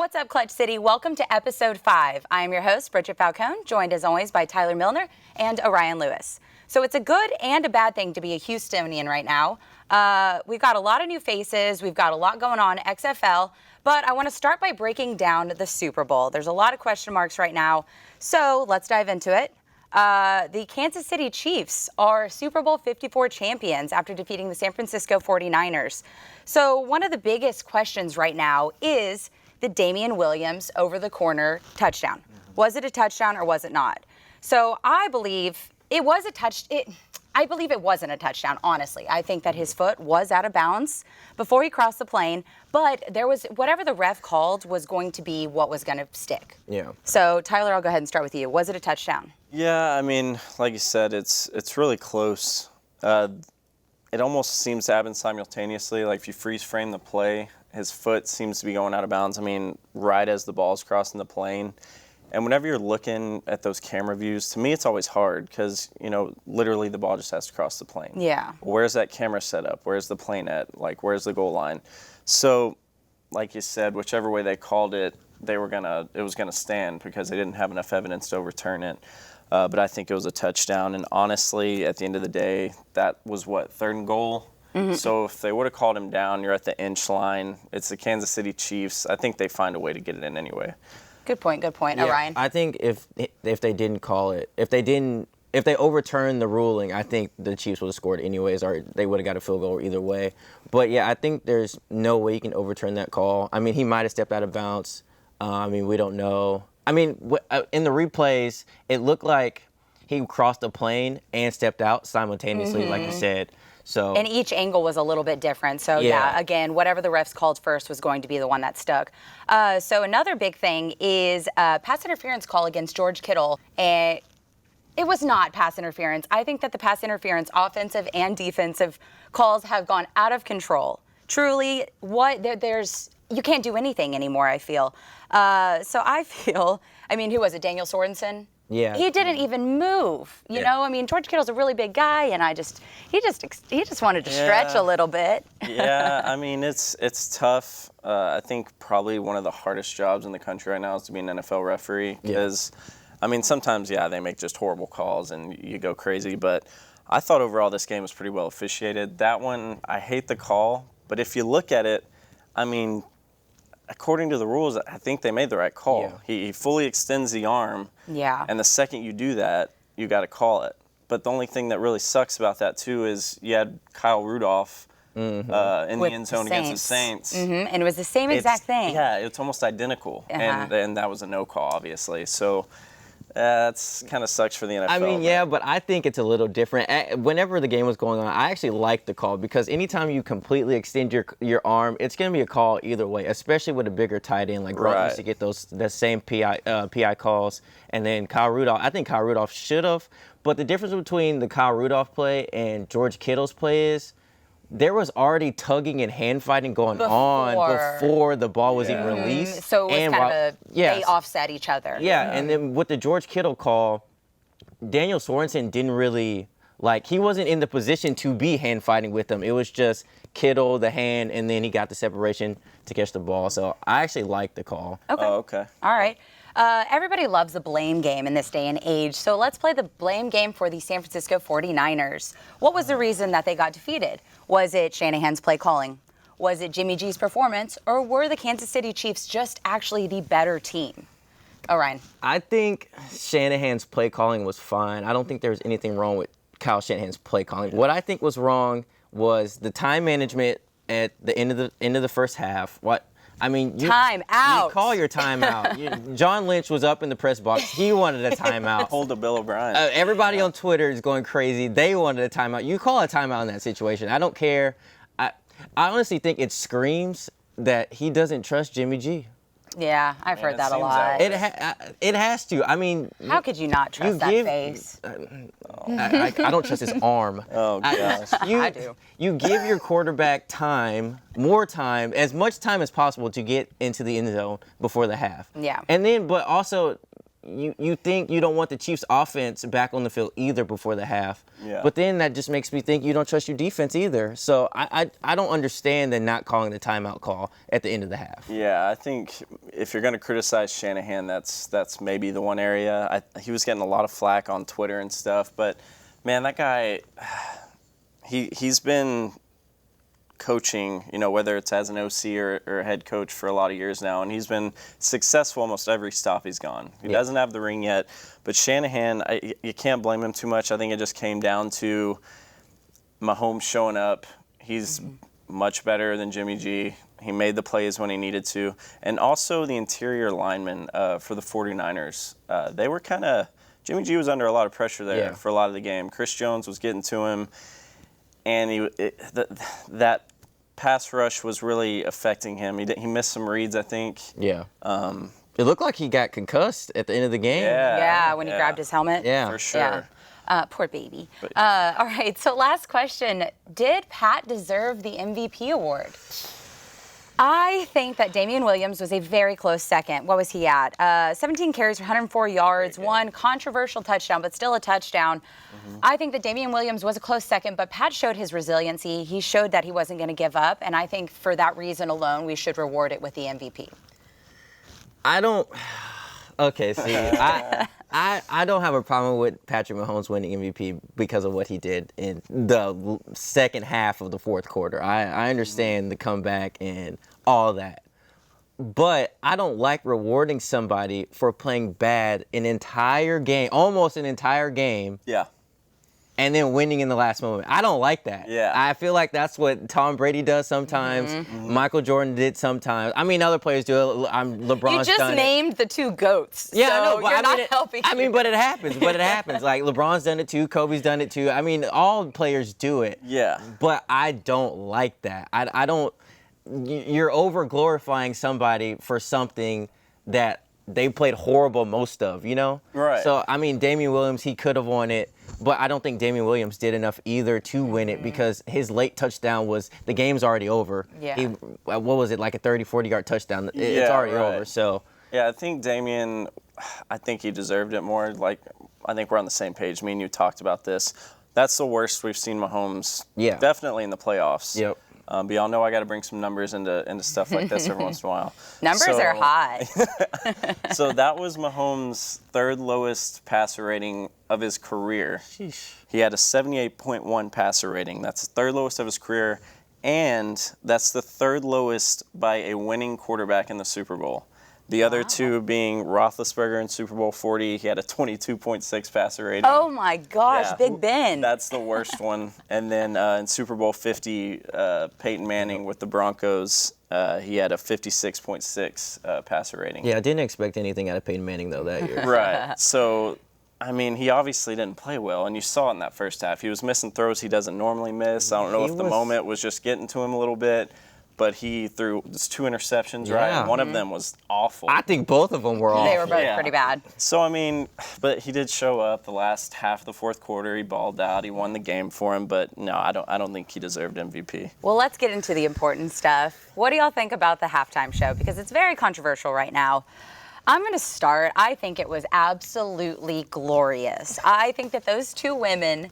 What's up, Clutch City? Welcome to episode 5. I am your host, Bridget Falcone, joined as always by Tyler Milner and Orion Lewis. So it's a good and a bad thing to be a Houstonian right now. We've got a lot of new faces. We've got a lot going on XFL, but I want to start by breaking down the Super Bowl. There's a lot of question marks right now, so let's dive into it. The Kansas City Chiefs are Super Bowl 54 champions after defeating the San Francisco 49ers. So one of the biggest questions right now is the Damian Williams over the corner touchdown. Was it a touchdown or was it not? So I believe it was a I believe it wasn't a touchdown, honestly. I think that his foot was out of bounds before he crossed the plane, but there was whatever the ref called was going to be what was going to stick. Yeah. So Tyler, I'll go ahead and start with you. Was it a touchdown? Yeah, I mean, like you said, it's really close. It almost seems to happen simultaneously. Like if you freeze frame the play, his foot seems to be going out of bounds. I mean, right as the ball's crossing the plane. And whenever you're looking at those camera views, to me it's always hard because, you know, literally the ball just has to cross the plane. Yeah. Where's that camera set up? Where's the plane at? Like, where's the goal line? So, like you said, whichever way they called it, it was gonna stand because they didn't have enough evidence to overturn it. But I think it was a touchdown. And honestly, at the end of the day, that was what, 3rd and goal? Mm-hmm. So if they would have called him down, you're at the inch line. It's the Kansas City Chiefs. I think they find a way to get it in anyway. Good point. Yeah, Orion? I think if they didn't call it, if they overturned the ruling, I think the Chiefs would have scored anyways, or they would have got a field goal either way. But yeah, I think there's no way you can overturn that call. I mean, he might have stepped out of bounds. I mean, we don't know. I mean, in the replays, it looked like he crossed the plane and stepped out simultaneously, like you said. So, and each angle was a little bit different. So, yeah, again, whatever the refs called first was going to be the one that stuck. So another big thing is pass interference call against George Kittle. And it was not pass interference. I think that the pass interference, offensive and defensive calls have gone out of control. Truly, you can't do anything anymore, I feel. So I feel, who was it, Daniel Sorensen? Yeah. He didn't even move. You know, George Kittle's a really big guy, and he just wanted to stretch a little bit. Yeah, it's tough. I think probably one of the hardest jobs in the country right now is to be an NFL referee because, sometimes, they make just horrible calls and you go crazy. But I thought overall this game was pretty well officiated. That one, I hate the call, but if you look at it, according to the rules, I think they made the right call. Yeah. He fully extends the arm. Yeah. And the second you do that, you got to call it. But the only thing that really sucks about that, too, is you had Kyle Rudolph in the end zone against the Saints. Mm-hmm. And it was the same exact thing. Yeah, it's almost identical. And that was a no call, obviously. So that's kind of sucks for the NFL. But I think it's a little different. Whenever the game was going on, I actually liked the call because anytime you completely extend your arm, it's going to be a call either way, especially with a bigger tight end. Like Gronk used to get the same PI calls. And then Kyle Rudolph, I think Kyle Rudolph should have. But the difference between the Kyle Rudolph play and George Kittle's play is there was already tugging and hand fighting going on before the ball was even released. So it was they offset each other. Yeah, and then with the George Kittle call, Daniel Sorensen didn't really, he wasn't in the position to be hand fighting with him. It was just Kittle, the hand, and then he got the separation to catch the ball. So I actually liked the call. Okay. Oh, okay. All right. Everybody loves the blame game in this day and age, so let's play the blame game for the San Francisco 49ers. What was the reason that they got defeated? Was it Shanahan's play calling? Was it Jimmy G's performance? Or were the Kansas City Chiefs just actually the better team? Orion. I think Shanahan's play calling was fine. I don't think there was anything wrong with Kyle Shanahan's play calling. What I think was wrong was the time management at the end of the first half. Time out. You call your timeout. John Lynch was up in the press box. He wanted a timeout. Hold to Bill O'Brien. Everybody on Twitter is going crazy. They wanted a timeout. You call a timeout in that situation. I don't care. I honestly think it screams that he doesn't trust Jimmy G. Yeah, I've heard that a lot. It has to. How could you not trust that face? I don't trust his arm. Oh, gosh. I do. You give your quarterback more time, as much time as possible to get into the end zone before the half. Yeah. And then, but also, you think you don't want the Chiefs offense back on the field either before the half. Yeah. But then that just makes me think you don't trust your defense either. So I don't understand the not calling the timeout call at the end of the half. Yeah, I think if you're going to criticize Shanahan, that's maybe the one area. He was getting a lot of flack on Twitter and stuff, but man, that guy, he's been coaching, whether it's as an OC or head coach for a lot of years now, and he's been successful almost every stop he's gone. He doesn't have the ring yet, but Shanahan, you can't blame him too much. I think it just came down to Mahomes showing up. He's much better than Jimmy G. He made the plays when he needed to. And also the interior linemen for the 49ers, they were Jimmy G was under a lot of pressure there for a lot of the game. Chris Jones was getting to him, and that pass rush was really affecting him. He missed some reads, I think. Yeah. It looked like he got concussed at the end of the game. Yeah, when he grabbed his helmet. Yeah. For sure. Yeah. Poor baby. All right, so last question. Did Pat deserve the MVP award? I think that Damian Williams was a very close second. What was he at? 17 carries for 104 yards, one controversial touchdown, but still a touchdown. I think that Damian Williams was a close second, but Pat showed his resiliency. He showed that he wasn't going to give up, and I think for that reason alone, we should reward it with the MVP. I don't. Okay, see, I don't have a problem with Patrick Mahomes winning MVP because of what he did in the second half of the fourth quarter. I understand the comeback and all that. But I don't like rewarding somebody for playing bad an entire game, almost an entire game. Yeah. And then winning in the last moment. I don't like that. Yeah. I feel like that's what Tom Brady does sometimes. Michael Jordan did sometimes. I mean, other players do it. LeBron's You just done named the two GOATs. Yeah, so I know, but you're not it, helping. I mean, but it happens. Like LeBron's done it too. Kobe's done it too. I mean, all players do it. Yeah. But I don't like that. I don't. You're over glorifying somebody for something that they played horrible most of. Right. So I mean, Damian Williams, he could have won it. But I don't think Damian Williams did enough either to win it because his late touchdown was, the game's already over. Yeah. What was it, like a 30, 40-yard touchdown? It's already over, so. Yeah, I think Damian, I think he deserved it more. Like, I think we're on the same page. Me and you talked about this. That's the worst we've seen Mahomes. Yeah. Definitely in the playoffs. Yep. But y'all know I got to bring some numbers into stuff like this every once in a while. Numbers are high. So that was Mahomes' third lowest passer rating of his career. Sheesh. He had a 78.1 passer rating. That's the third lowest of his career, and that's the third lowest by a winning quarterback in the Super Bowl. The other two being Roethlisberger in Super Bowl 40. He had a 22.6 passer rating. Oh my gosh, Yeah. Big Ben. That's the worst one. And then in Super Bowl 50, Peyton Manning with the Broncos, he had a 56.6 passer rating. Yeah, I didn't expect anything out of Peyton Manning, though, that year. Right. So, I mean, he obviously didn't play well, and you saw it in that first half. He was missing throws he doesn't normally miss. I don't know if the moment was just getting to him a little bit, but he threw just 2 interceptions, right? Yeah. And one of them was awful. I think both of them were awful. They were both Yeah. pretty bad. So, I mean, but he did show up the last half of the fourth quarter. He balled out. He won the game for him, but no, I don't think he deserved MVP. Well, let's get into the important stuff. What do y'all think about the halftime show? Because it's very controversial right now. I'm going to start. I think it was absolutely glorious. I think that those two women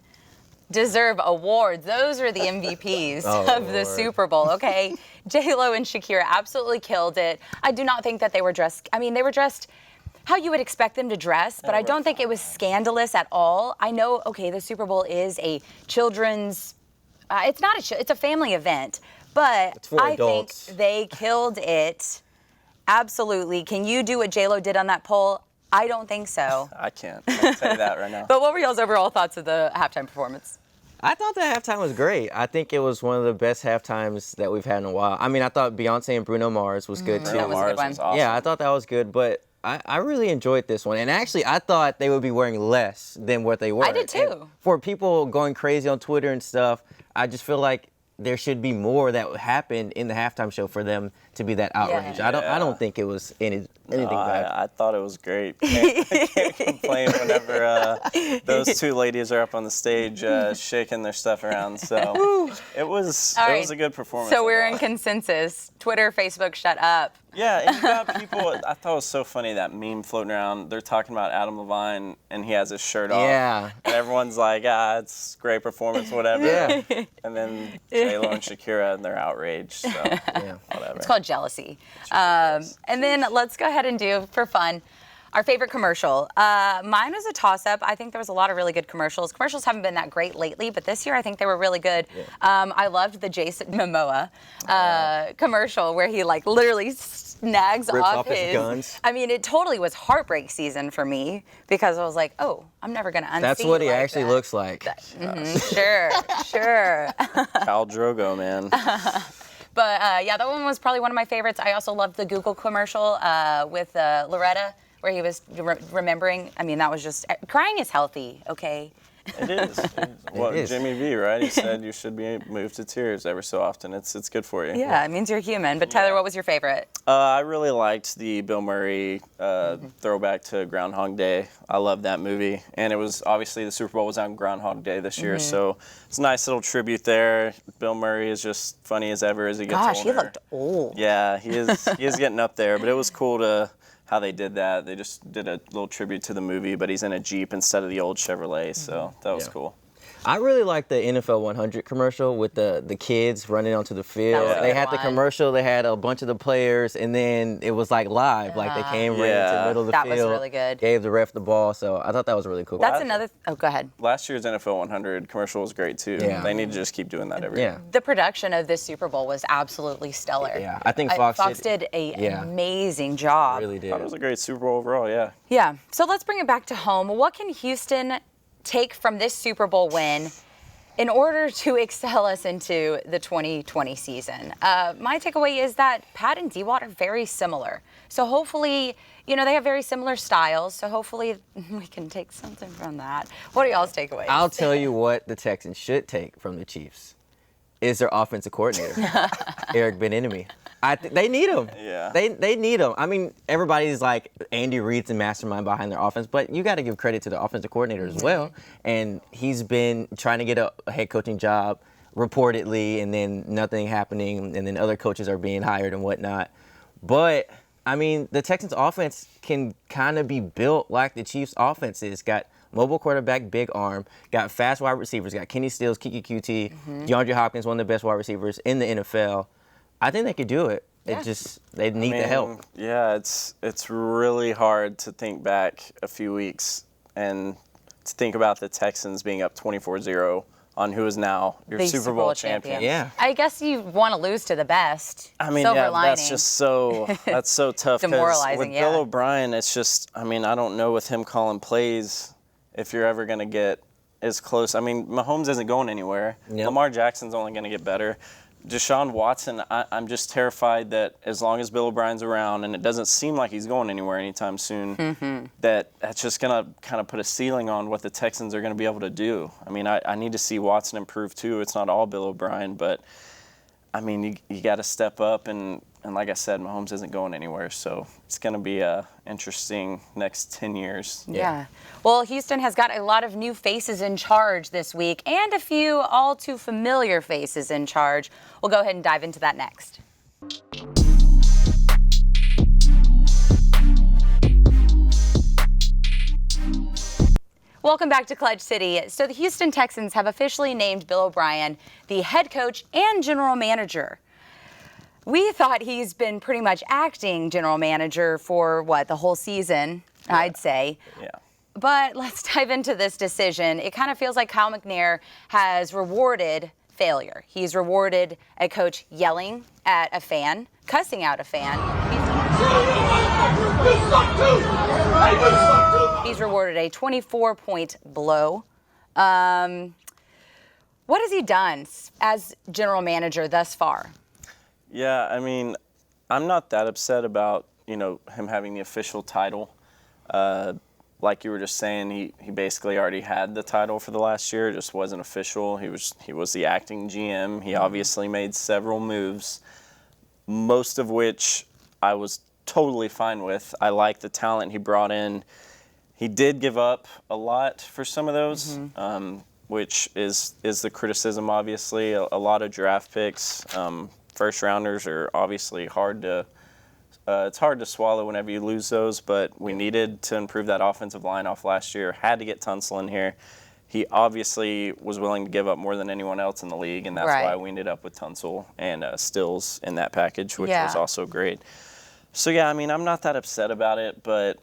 deserve awards. Those are the MVPs of the Super Bowl, okay? J-Lo and Shakira absolutely killed it. I do not think that they were dressed, they were dressed how you would expect them to dress, but I don't think it was scandalous at all. I know, okay, the Super Bowl is a children's, it's a family event, but It's for I adults. think they killed it. Absolutely. Can you do what J-Lo did on that poll? I don't think so. I can't tell you that right now. But what were y'all's overall thoughts of the halftime performance? I thought the halftime was great. I think it was one of the best halftimes that we've had in a while. I mean, I thought Beyonce and Bruno Mars was good, too. That was a good one. was awesome. Yeah, I thought that was good, but I really enjoyed this one. And actually, I thought they would be wearing less than what they were. I did, too. And for people going crazy on Twitter and stuff, I just feel like there should be more that happened in the halftime show for them to be that outraged. Yeah. I don't think it was anything bad. I thought it was great. Can't complain whenever those two ladies are up on the stage shaking their stuff around. So it was a good performance. So we're in overall. consensus. Twitter, Facebook, shut up. Yeah, and you got people. I thought it was so funny that meme floating around. They're talking about Adam Levine, and he has his shirt off. Yeah. And everyone's like, it's great performance, whatever. Yeah. And then J-Lo and Shakira, and they're outraged. So, Yeah. whatever. It's called jealousy. And then let's go ahead and do, for fun, our favorite commercial. Mine was a toss-up. I think there was a lot of really good commercials. Commercials haven't been that great lately, but this year I think they were really good. Yeah. I loved the Jason Momoa commercial where he like literally snags Rips off off his guns. I mean, it totally was heartbreak season for me because I was like, oh, I'm never gonna unsee. That's what he like actually that. looks like. Sure. Khal Drogo, man. But yeah, that one was probably one of my favorites. I also loved the Google commercial with Loretta, where he was remembering. I mean, that was just crying is healthy, okay? It is. Well, is. Jimmy V, right? He said you should be moved to tears every so often. It's good for you. Yeah, it means you're human. But Tyler, what was your favorite? I really liked the Bill Murray throwback to Groundhog Day. I love that movie, and it was obviously the Super Bowl was on Groundhog Day this year, so it's a nice little tribute there. Bill Murray is just funny as ever as he gets Gosh, older. he looked old. Yeah, he is. He is getting up there, but it was cool to how they did that. They just did a little tribute to the movie, but he's in a Jeep instead of the old Chevrolet, so that was Yeah. cool. I really like the NFL 100 commercial with the kids running onto the field. That was a They good had the one. commercial, they had a bunch of the players, and then it was like live. Like they came right into Yeah. the middle of the That was field. really good. Gave the ref the ball, so I thought that was really cool. That's another. Oh, go ahead. Last year's NFL 100 commercial was great too. Yeah. They need to just keep doing that every Yeah. year. The production of this Super Bowl was absolutely stellar. Yeah, I think Fox did an yeah. amazing job. Really I did. thought it was a great Super Bowl overall, yeah. Yeah. So let's bring it back to home. What can Houston take from this Super Bowl win in order to excel us into the 2020 season? My takeaway is that Pat and D-Watt are very similar. So hopefully, they have very similar styles. So hopefully we can take something from that. What are y'all's takeaways? I'll tell you what the Texans should take from the Chiefs is their offensive coordinator, Eric Bieniemy. They need him. Yeah. They need him. I mean, everybody's like Andy Reid's the mastermind behind their offense, but you got to give credit to the offensive coordinator as well. And he's been trying to get a head coaching job reportedly, and then nothing happening, and then other coaches are being hired and whatnot. But I mean, the Texans offense can kind of be built like the Chiefs offense is. Got mobile quarterback, big arm, got fast wide receivers, got Kenny Stills, Kiki QT, DeAndre Hopkins, one of the best wide receivers in the NFL. I think they could do it. Yeah. They need the help. Yeah, it's really hard to think back a few weeks and to think about the Texans being up 24-0 on who is now your The Super Bowl champion. Yeah. I guess you want to lose to the best. I mean, Silver yeah, lining. that's just so tough. 'cause Demoralizing, with yeah. Bill O'Brien, it's just, I mean, I don't know with him calling plays if you're ever going to get as close. I mean, Mahomes isn't going anywhere. Yep. Lamar Jackson's only going to get better. Deshaun Watson, I'm just terrified that as long as Bill O'Brien's around, and it doesn't seem like he's going anywhere anytime soon, that's just going to kind of put a ceiling on what the Texans are going to be able to do. I mean, I need to see Watson improve too. It's not all Bill O'Brien, but I mean, you got to step up, and like I said, Mahomes isn't going anywhere, so it's going to be a interesting next 10 years. Yeah. Well, Houston has got a lot of new faces in charge this week and a few all too familiar faces in charge. We'll go ahead and dive into that next. Welcome back to Clutch City. So the Houston Texans have officially named Bill O'Brien the head coach and general manager. We thought he's been pretty much acting general manager for the whole season, I'd say. Yeah. But let's dive into this decision. It kind of feels like Kyle McNair has rewarded failure. He's rewarded a coach yelling at a fan, cussing out a fan. He's rewarded a 24-point blow. What has he done as general manager thus far? Yeah, I mean, I'm not that upset about, him having the official title. Like you were just saying, he basically already had the title for the last year. It just wasn't official. He was the acting GM. He obviously made several moves, most of which I was totally fine with. I like the talent he brought in. He did give up a lot for some of those, which is the criticism, obviously. A lot of draft picks. First rounders are obviously hard to It's hard to swallow whenever you lose those, but we needed to improve that offensive line off last year. Had to get Tunsil in here. He obviously was willing to give up more than anyone else in the league, and that's why we ended up with Tunsil and Stills in that package, which was also great. So, yeah, I mean, I'm not that upset about it, but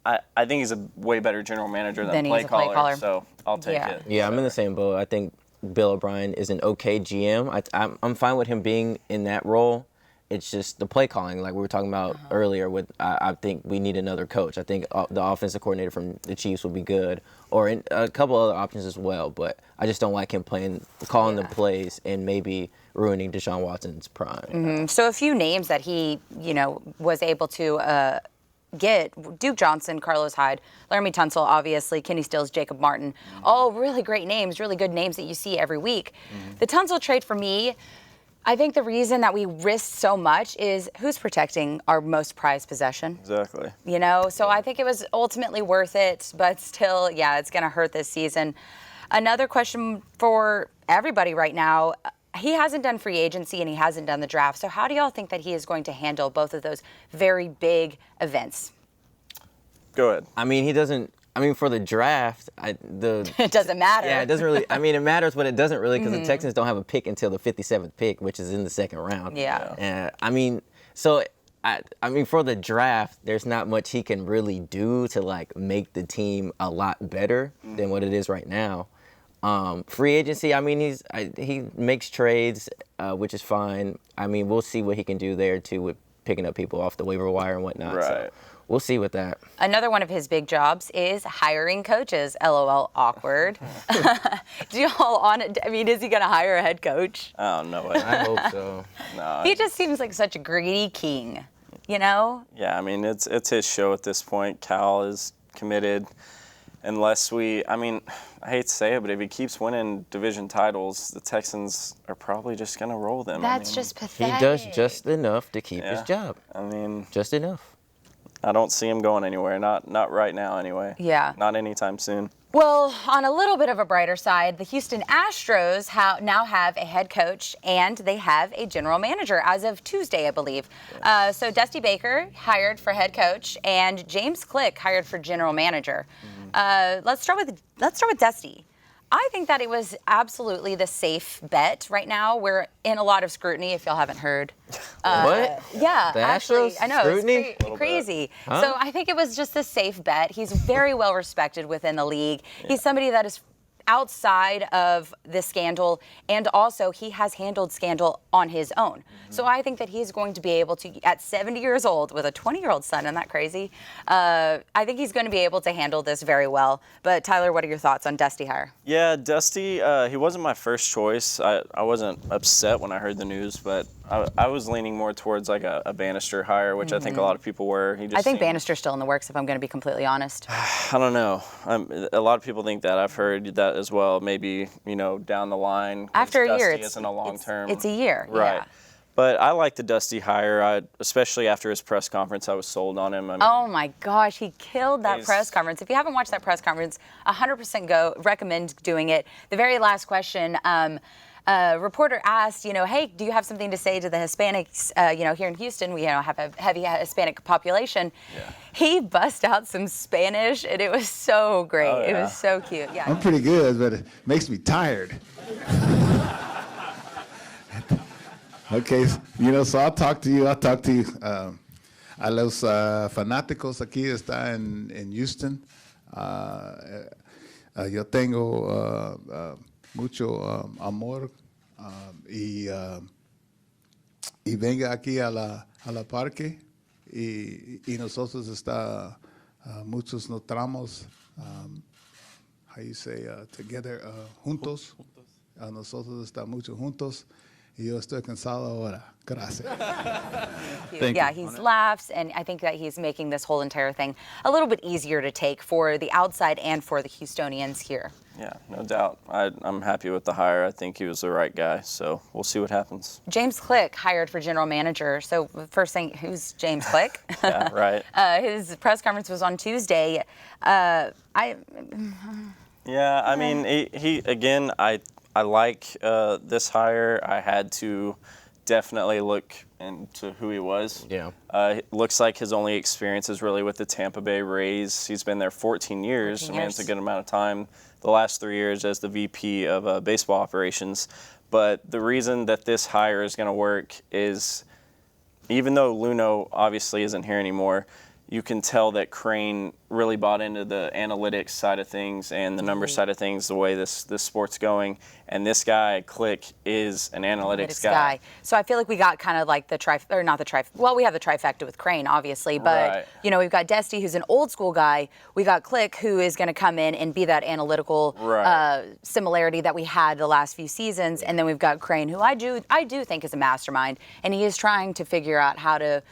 I think he's a way better general manager than play caller, so I'll take it. Yeah, I'm in the same boat. I think Bill O'Brien is an okay GM. I'm fine with him being in that role. It's just the play calling, like we were talking about earlier. I think we need another coach. I think the offensive coordinator from the Chiefs would be good, or a couple other options as well. But I just don't like him calling the plays and maybe ruining Deshaun Watson's prime. So a few names that he, was able to get: Duke Johnson, Carlos Hyde, Laramie Tunsil, obviously, Kenny Stills, Jacob Martin. All really great names, really good names that you see every week. The Tunsil trade for me, I think the reason that we risked so much is who's protecting our most prized possession. Exactly. So I think it was ultimately worth it, but still, it's going to hurt this season. Another question for everybody right now: he hasn't done free agency and he hasn't done the draft. So how do y'all think that he is going to handle both of those very big events? Go ahead. I mean, he doesn't. I mean, for the draft, it doesn't matter. Yeah, it doesn't really. I mean, it matters, but it doesn't really because the Texans don't have a pick until the 57th pick, which is in the second round. Yeah. I mean, so I mean, for the draft, there's not much he can really do to make the team a lot better than what it is right now. Free agency, I mean, he makes trades, which is fine. I mean, we'll see what he can do there too with picking up people off the waiver wire and whatnot. Right. So we'll see with that. Another one of his big jobs is hiring coaches. LOL, awkward. Do y'all is he going to hire a head coach? Oh, no way. I hope so. No. He just seems like such a greedy king, Yeah, I mean, it's his show at this point. Cal is committed. Unless I hate to say it, but if he keeps winning division titles, the Texans are probably just going to roll them. That's just pathetic. He does just enough to keep his job. I mean, just enough. I don't see him going anywhere. Not right now, anyway. Yeah. Not anytime soon. Well, on a little bit of a brighter side, the Houston Astros now have a head coach and they have a general manager as of Tuesday, I believe. So Dusty Baker hired for head coach and James Click hired for general manager. Let's start with Dusty. I think that it was absolutely the safe bet right now. We're in a lot of scrutiny, if y'all haven't heard. What? Yeah, the actually, Astros? I know, Scrutiny? it's crazy. Huh? So I think it was just a safe bet. He's very well respected within the league. He's somebody that is outside of the scandal, and also he has handled scandal on his own. So I think that he's going to be able to, at 70 years old, with a 20-year-old son, isn't that crazy? I think he's going to be able to handle this very well. But Tyler, what are your thoughts on Dusty hire? Yeah, Dusty, he wasn't my first choice. I wasn't upset when I heard the news, but I was leaning more towards a Bannister hire, which I think a lot of people were. I think Bannister's still in the works, if I'm going to be completely honest. I don't know. A lot of people think that. I've heard that as well. Maybe, down the line. After a year, isn't a long term. It's a year. Right. Yeah. But I like the Dusty hire, especially after his press conference. I was sold on him. Oh my gosh, he killed that press conference. If you haven't watched that press conference, 100% recommend doing it. The very last question, a reporter asked, hey, do you have something to say to the Hispanics, here in Houston? We, have a heavy Hispanic population. Yeah. He bust out some Spanish, and it was so great. Oh, yeah. It was so cute. Yeah. I'm pretty good, but it makes me tired. Okay, so I'll talk to you. A los fanáticos aquí está en Houston. Yo tengo mucho amor y venga aquí a la parque y nosotros muchos nos tramos, how you say, together, juntos. Nosotros estamos mucho juntos. Yo estoy cansado ahora. Gracias. Yeah, he's laughs, and I think that he's making this whole entire thing a little bit easier to take for the outside and for the Houstonians here. Yeah, no doubt. I'm happy with the hire. I think he was the right guy, so we'll see what happens. James Click hired for general manager. So first thing, who's James Click? Yeah, right. His press conference was on Tuesday. Yeah, I mean, he again, I like this hire. I had to definitely look into who he was. Yeah. It looks like his only experience is really with the Tampa Bay Rays. He's been there 14 years. 14 I mean, years. it's a good amount of time. The last 3 years as the VP of baseball operations. But the reason that this hire is going to work is, even though Luno obviously isn't here anymore, you can tell that Crane really bought into the analytics side of things and the number side of things, the way this sport's going. And this guy, Click, is an analytics guy. So I feel like we got kind of like well, we have the trifecta with Crane, obviously, but Right. you know, we've got Dusty, who's an old school guy. We got Click, who is going to come in and be that analytical Right. similarity that we had the last few seasons. And then we've got Crane, who I do think is a mastermind, and he is trying to figure out how to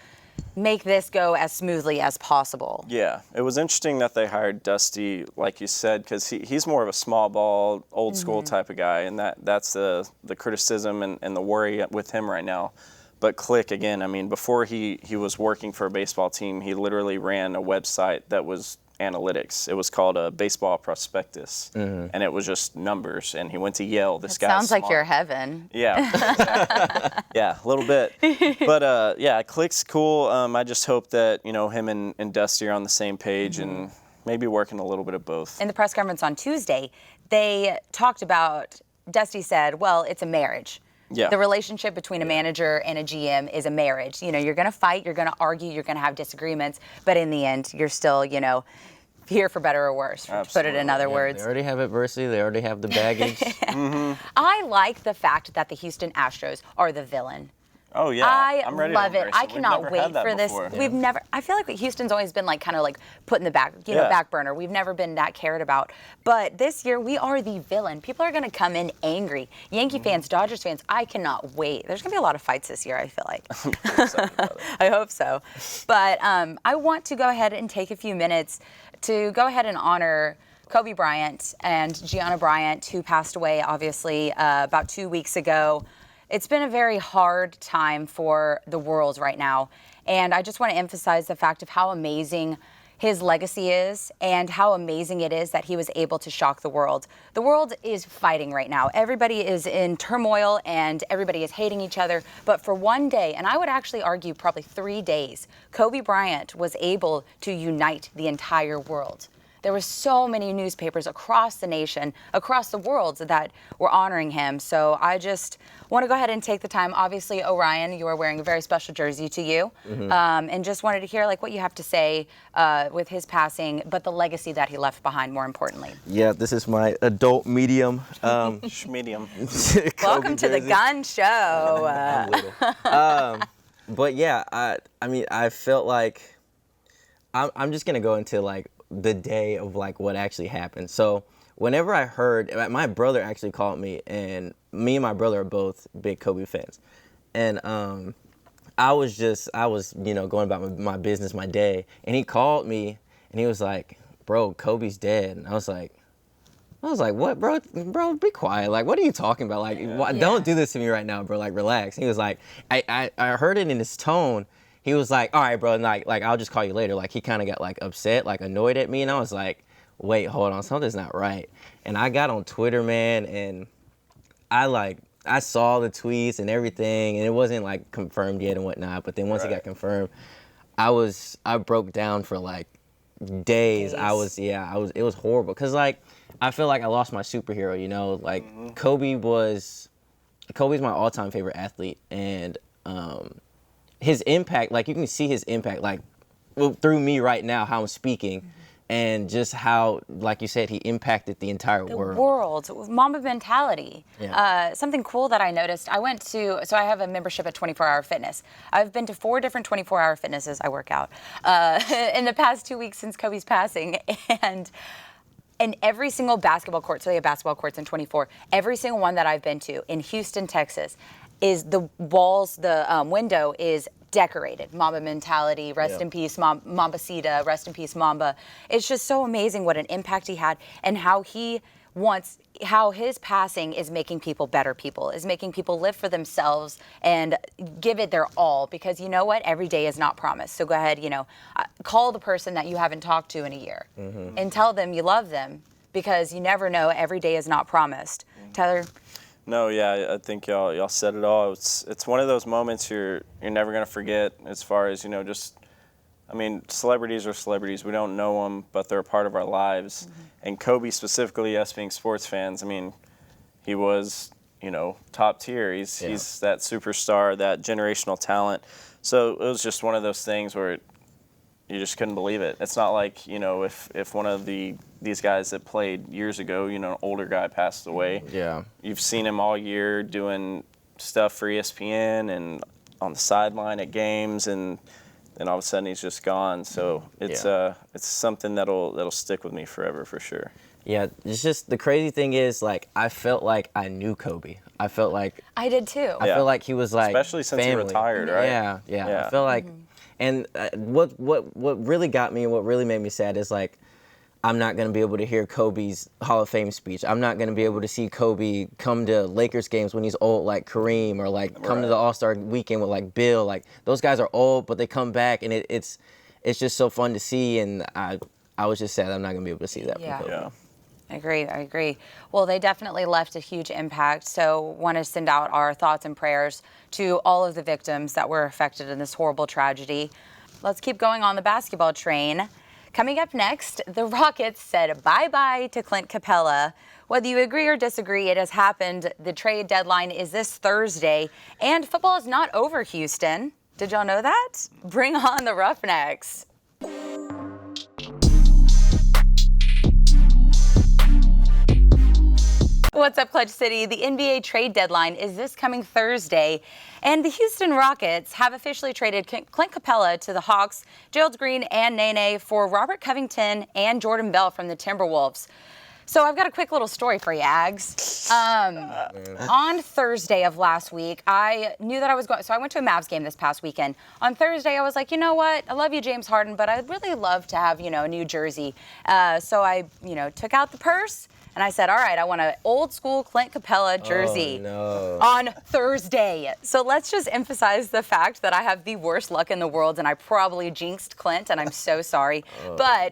make this go as smoothly as possible. Yeah, it was interesting that they hired Dusty, like you said, because he's more of a small ball, old school type of guy, and that's the criticism and the worry with him right now. But Click, again, I mean, before he was working for a baseball team, he literally ran a website that was analytics. It was called a Baseball Prospectus, and it was just numbers. And he went to Yale. This guy Sounds like your heaven. Yeah, exactly. Yeah, a little bit. But yeah, Click's cool. I just hope that him and Dusty are on the same page and maybe working a little bit of both. In the press conference on Tuesday, they talked about, Dusty said, well, it's a marriage. Yeah. The relationship between a manager and a GM is a marriage. You know, you're going to fight, you're going to argue, you're going to have disagreements, but in the end, you're still, here for better or worse, to put it in other words. They already have adversity. They already have the baggage. I like the fact that the Houston Astros are the villain. Oh yeah, I'm ready love to it. embrace I We've cannot never wait had that for this. before. We've never. I feel like Houston's always been like kind of like put in the back burner. We've never been that cared about. But this year we are the villain. People are going to come in angry. Yankee fans, Dodgers fans. I cannot wait. There's going to be a lot of fights this year, I feel like. I hope so. But I want to go ahead and take a few minutes to go ahead and honor Kobe Bryant and Gianna Bryant, who passed away obviously about 2 weeks ago. It's been a very hard time for the world right now, and I just want to emphasize the fact of how amazing his legacy is and how amazing it is that he was able to shock the world. The world is fighting right now. Everybody is in turmoil and everybody is hating each other, but for one day, and I would actually argue probably 3 days, Kobe Bryant was able to unite the entire world. There were so many newspapers across the nation, across the world, that were honoring him. So I just want to go ahead and take the time. Obviously, Orion, you are wearing a very special jersey to you, and just wanted to hear what you have to say with his passing, but the legacy that he left behind, more importantly. Yeah, this is my adult medium. Medium. Welcome to the Gun Show. I'm little. But yeah, I mean, I felt like I'm just gonna go into the day of what actually happened. So whenever I heard, my brother actually called me, and me and my brother are both big Kobe fans, and I was going about my business, my day, and he called me and he was like, "Bro, Kobe's dead." And I was like, "What, bro? Bro, be quiet. What are you talking about? Don't do this to me right now, bro. Relax." And he was like, I heard it in his tone. He was like, "All right, bro, and I'll just call you later." He kind of got upset, annoyed at me, and I was like, "Wait, hold on, something's not right." And I got on Twitter, man, and I saw the tweets and everything, and it wasn't confirmed yet and whatnot. But then once it got confirmed, I broke down for days. It was horrible because I feel like I lost my superhero. Kobe's my all-time favorite athlete, and his impact, you can see his impact, through me right now, how I'm speaking, and just how, like you said, he impacted the entire world. Mamba mentality. Yeah. Something cool that I noticed, so I have a membership at 24 Hour Fitness. I've been to 4 different 24-hour fitnesses. I work out in the past 2 weeks since Kobe's passing, and every single basketball court, so they have basketball courts in 24, every single one that I've been to in Houston, Texas, is the walls, the window is decorated. Mamba mentality, rest in peace, Mambacita, rest in peace, Mamba. It's just so amazing what an impact he had, and how his passing is making people better people, is making people live for themselves and give it their all, because you know what? Every day is not promised. So go ahead, call the person that you haven't talked to in a year and tell them you love them, because you never know. Every day is not promised. Tyler? No, yeah, I think y'all said it all. It's one of those moments you're never gonna forget. As far as just, I mean, celebrities are celebrities. We don't know them, but they're a part of our lives. And Kobe specifically, us being sports fans, I mean, he was top tier. He's that superstar, that generational talent. So it was just one of those things where you just couldn't believe it. It's not like, if one of these guys that played years ago, an older guy passed away. Yeah. You've seen him all year doing stuff for ESPN and on the sideline at games, and then all of a sudden he's just gone. So it's something that'll stick with me forever for sure. Yeah, it's just the crazy thing is, like, I felt like I knew Kobe. I felt like I did too. I feel like he was like especially since he family. retired, right? Yeah. I feel like, and what really got me and what really made me sad is, like, I'm not gonna be able to hear Kobe's Hall of Fame speech. I'm not gonna be able to see Kobe come to Lakers games when he's old, like Kareem, or like come to the All-Star weekend with like Bill. Like, those guys are old, but they come back, and it's just so fun to see. And I was just sad I'm not gonna be able to see that from Kobe. Yeah. I agree. Well, they definitely left a huge impact. So want to send out our thoughts and prayers to all of the victims that were affected in this horrible tragedy. Let's keep going on the basketball train. Coming up next, the Rockets said bye-bye to Clint Capella. Whether you agree or disagree, it has happened. The trade deadline is this Thursday, and football is not over, Houston. Did y'all know that? Bring on the Roughnecks. What's up, Clutch City? The NBA trade deadline is this coming Thursday, and the Houston Rockets have officially traded Clint Capella to the Hawks, Gerald Green and Nene for Robert Covington and Jordan Bell from the Timberwolves. So I've got a quick little story for you, Ags. On Thursday of last week, I knew that I was going, so I went to a Mavs game this past weekend. On Thursday, I was like, you know what? I love you, James Harden, but I'd really love to have, a new jersey. So I, took out the purse. And I said, all right, I want an old school Clint Capella jersey on Thursday. So let's just emphasize the fact that I have the worst luck in the world, and I probably jinxed Clint, and I'm so sorry.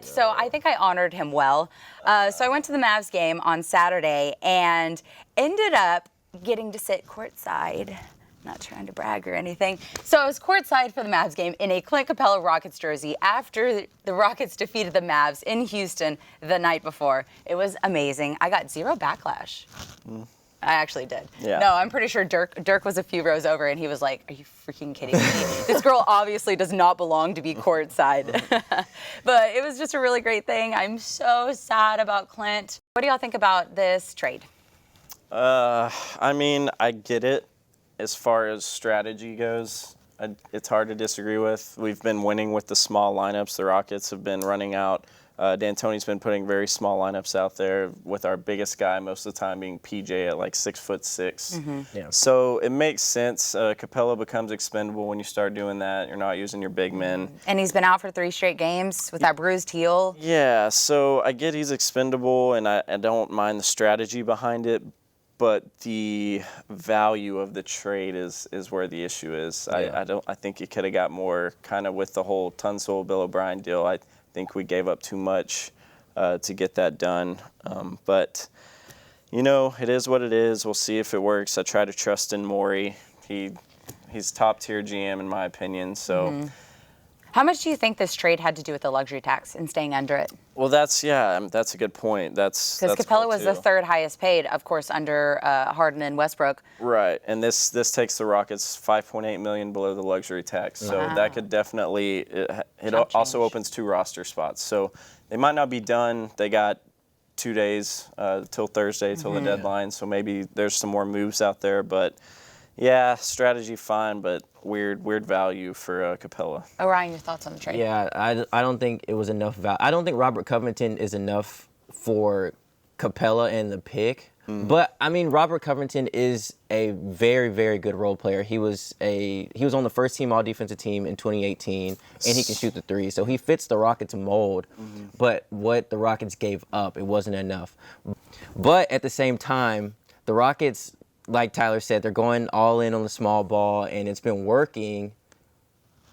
So I think I honored him well. So I went to the Mavs game on Saturday and ended up getting to sit courtside. Not trying to brag or anything. So I was courtside for the Mavs game in a Clint Capella Rockets jersey after the Rockets defeated the Mavs in Houston the night before. It was amazing. I got zero backlash. I actually did. Yeah. No, I'm pretty sure Dirk was a few rows over, and he was like, are you freaking kidding me? This girl obviously does not belong to be courtside. But it was just a really great thing. I'm so sad about Clint. What do y'all think about this trade? I mean, I get it. As far as strategy goes, it's hard to disagree with. We've been winning with the small lineups. The Rockets have been running out. D'Antoni's been putting very small lineups out there with our biggest guy most of the time being PJ at like 6'6". Yeah. So it makes sense. Capella becomes expendable when you start doing that. You're not using your big men. And he's been out for 3 straight games with that bruised heel. Yeah, so I get he's expendable, and I don't mind the strategy behind it. But the value of the trade is where the issue is. Yeah. I think you could have got more kind of with the whole Tunsil Bill O'Brien deal. I think we gave up too much to get that done. But it is what it is. We'll see if it works. I try to trust in Morey. He's top tier GM in my opinion. So. How much do you think this trade had to do with the luxury tax and staying under it? Well, that's a good point. That's because Capella cool was too. the 3rd highest paid, of course, under Harden and Westbrook. Right, and this takes the Rockets $5.8 million below the luxury tax, so that could definitely it also opens 2 roster spots. So they might not be done. They got 2 days till Thursday till the deadline, so maybe there's some more moves out there, but. Yeah, strategy fine, but weird value for Capella. Orion, your thoughts on the trade? Yeah, I don't think it was enough value. I don't think Robert Covington is enough for Capella and the pick. But I mean, Robert Covington is a very, very good role player. He was on the first team all defensive team in 2018, and he can shoot the 3. So he fits the Rockets mold. But what the Rockets gave up, it wasn't enough. But at the same time, the Rockets, like Tyler said, they're going all in on the small ball, and it's been working.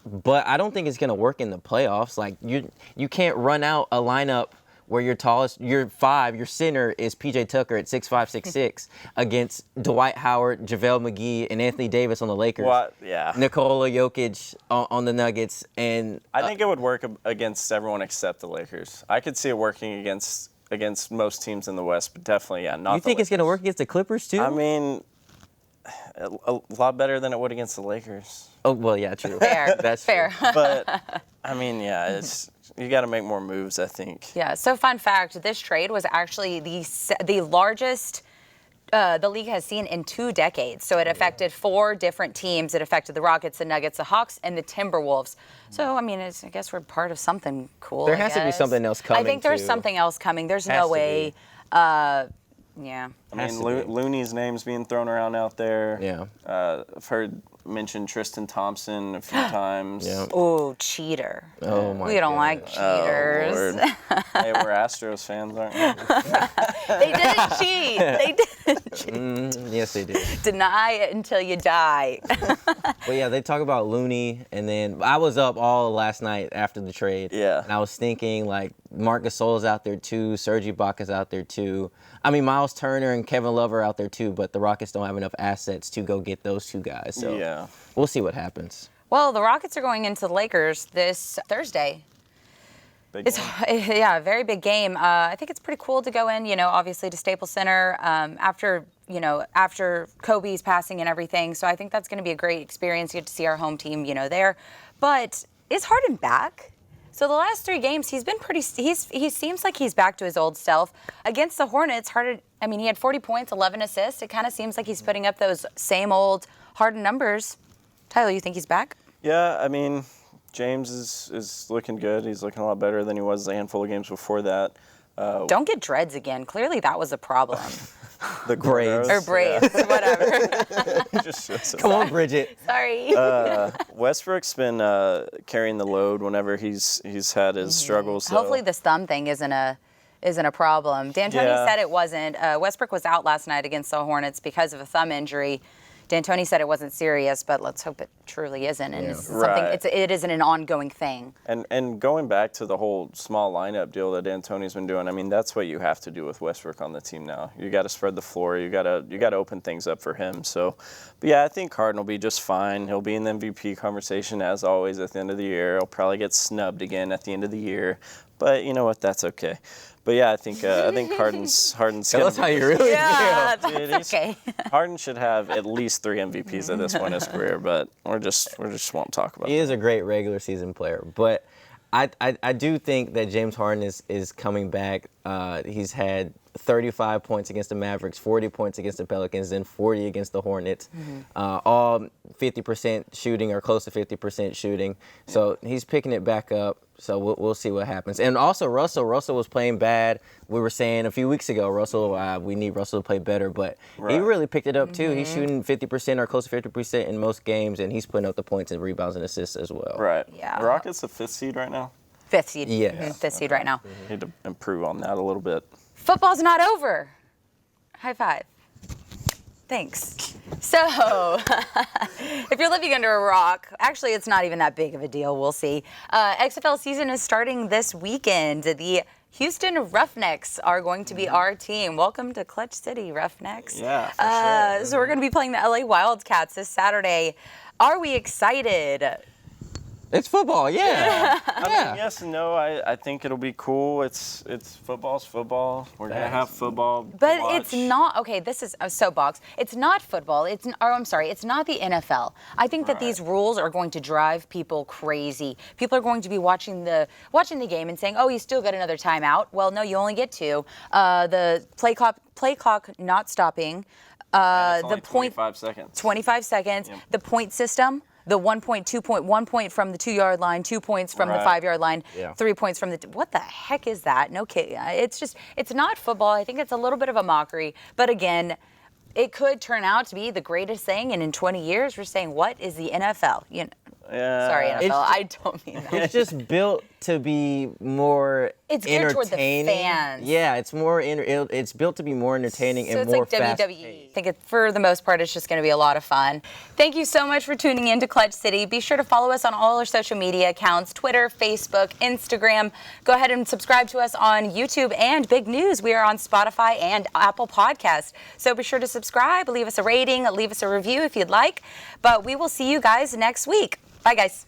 But I don't think it's going to work in the playoffs. Like, you can't run out a lineup where your center is PJ Tucker at 6'5", 6'6", against Dwight Howard, JaVale McGee, and Anthony Davis on the Lakers. What? Yeah. Nikola Jokic on the Nuggets, and I think it would work against everyone except the Lakers. I could see it working against most teams in the West, but definitely, yeah, not. You think it's going to work against the Clippers too? I mean, a lot better than it would against the Lakers. Oh well, yeah, true. Fair. That's fair. True. But I mean, yeah, you got to make more moves, I think. Yeah. So fun fact: this trade was actually the largest the league has seen in 2 decades. So it affected 4 different teams. It affected the Rockets, the Nuggets, the Hawks, and the Timberwolves. So I mean, I guess we're part of something cool. There has to be something else coming. I think there's too. something else coming. There's Has no to way. Yeah. I Has mean, to be. Looney's name's being thrown around out there. Yeah. I've heard mentioned Tristan Thompson a few times. Yeah. Ooh, cheater. Oh my. We don't God. like cheaters. Oh, Lord. Hey, we're Astros fans, aren't we? They didn't cheat. They didn't cheat. Yes, they did. Deny it until you die. But yeah, they talk about Looney, and then I was up all last night after the trade. Yeah. And I was thinking, like, Marc Gasol's out there too, Serge Ibaka's out there too. I mean, Miles Turner and Kevin Love are out there too, but the Rockets don't have enough assets to go get those 2 guys. So Yeah. we'll see what happens. Well, the Rockets are going into the Lakers this Thursday. Big It's game. yeah, a very big game. I think it's pretty cool to go in, obviously to Staples Center after Kobe's passing and everything. So I think that's going to be a great experience. You get to see our home team, there. But is Harden back? So the last 3 games, he's been he seems like he's back to his old self. Against the Hornets, Harden, I mean, he had 40 points, 11 assists. It kind of seems like he's putting up those same old Harden numbers. Tyler, you think he's back? Yeah, I mean, James is looking good. He's looking a lot better than he was a handful of games before that. Don't get dreads again. Clearly that was a problem. The Braids. Or braids, whatever. Yeah. Just shows Come on, Bridget. Sorry. Westbrook's been carrying the load whenever he's had his struggles. So. Hopefully this thumb thing isn't a problem. D'Antoni Yeah. said it wasn't. Westbrook was out last night against the Hornets because of a thumb injury. D'Antoni said it wasn't serious, but let's hope it truly isn't. And it's something. Right. It isn't an ongoing thing. And going back to the whole small lineup deal that D'Antoni's been doing, I mean, that's what you have to do with Westbrook on the team now. You got to spread the floor. You got to open things up for him. So, but yeah, I think Harden will be just fine. He'll be in the MVP conversation as always at the end of the year. He'll probably get snubbed again at the end of the year, but you know what? That's okay. But yeah, I think Harden's. Tell us how you really Yeah, feel. that's okay. Harden should have at least 3 MVPs at this point in his career, but we just won't talk about He it. is a great regular season player, but I do think that James Harden is coming back. He's had 35 points against the Mavericks, 40 points against the Pelicans, and 40 against the Hornets. All 50% shooting or close to 50% shooting. So he's picking it back up. So we'll see what happens. And also Russell was playing bad. We were saying a few weeks ago, we need Russell to play better, but he really picked it up too. He's shooting 50% or close to 50% in most games, and he's putting up the points and rebounds and assists as well. Right. Yeah. The Rockets the 5th seed right now. 5th seed. Yes. 5th seed right now. Need to improve on that a little bit. Football's not over. High five. Thanks. So, if you're living under a rock, actually, it's not even that big of a deal. We'll see. XFL season is starting this weekend. The Houston Roughnecks are going to be our team. Welcome to Clutch City, Roughnecks. Yeah, for sure. So we're going to be playing the LA Wildcats this Saturday. Are we excited? It's football, yeah. I mean, yes and no. I think it'll be cool. It's football's football. We're gonna have football. to But watch. it's not, okay, this is a soapbox. It's not football. It's not the NFL. I think that these rules are going to drive people crazy. People are going to be watching the game and saying, oh, you still got another timeout. Well, no, you only get 2. The play clock not stopping. It's only The point 25 seconds. 25 seconds. The point system. The 1 point, 2 point, 1 point from the 2-yard line, 2 points from the 5-yard line, Yeah. 3 points from the. What the heck is that? No kidding. It's not football. I think it's a little bit of a mockery. But again, it could turn out to be the greatest thing. And in 20 years, we're saying, what is the NFL? Yeah. Sorry, NFL. I don't mean that. It's just built to be more It's geared toward the entertaining. fans. Yeah, it's more. It's built to be more entertaining So and it's more like WWE. fast-paced. I think for the most part, it's just going to be a lot of fun. Thank you so much for tuning in to Clutch City. Be sure to follow us on all our social media accounts, Twitter, Facebook, Instagram. Go ahead and subscribe to us on YouTube and Big News. We are on Spotify and Apple Podcasts. So be sure to subscribe, leave us a rating, leave us a review if you'd like. But we will see you guys next week. Bye, guys.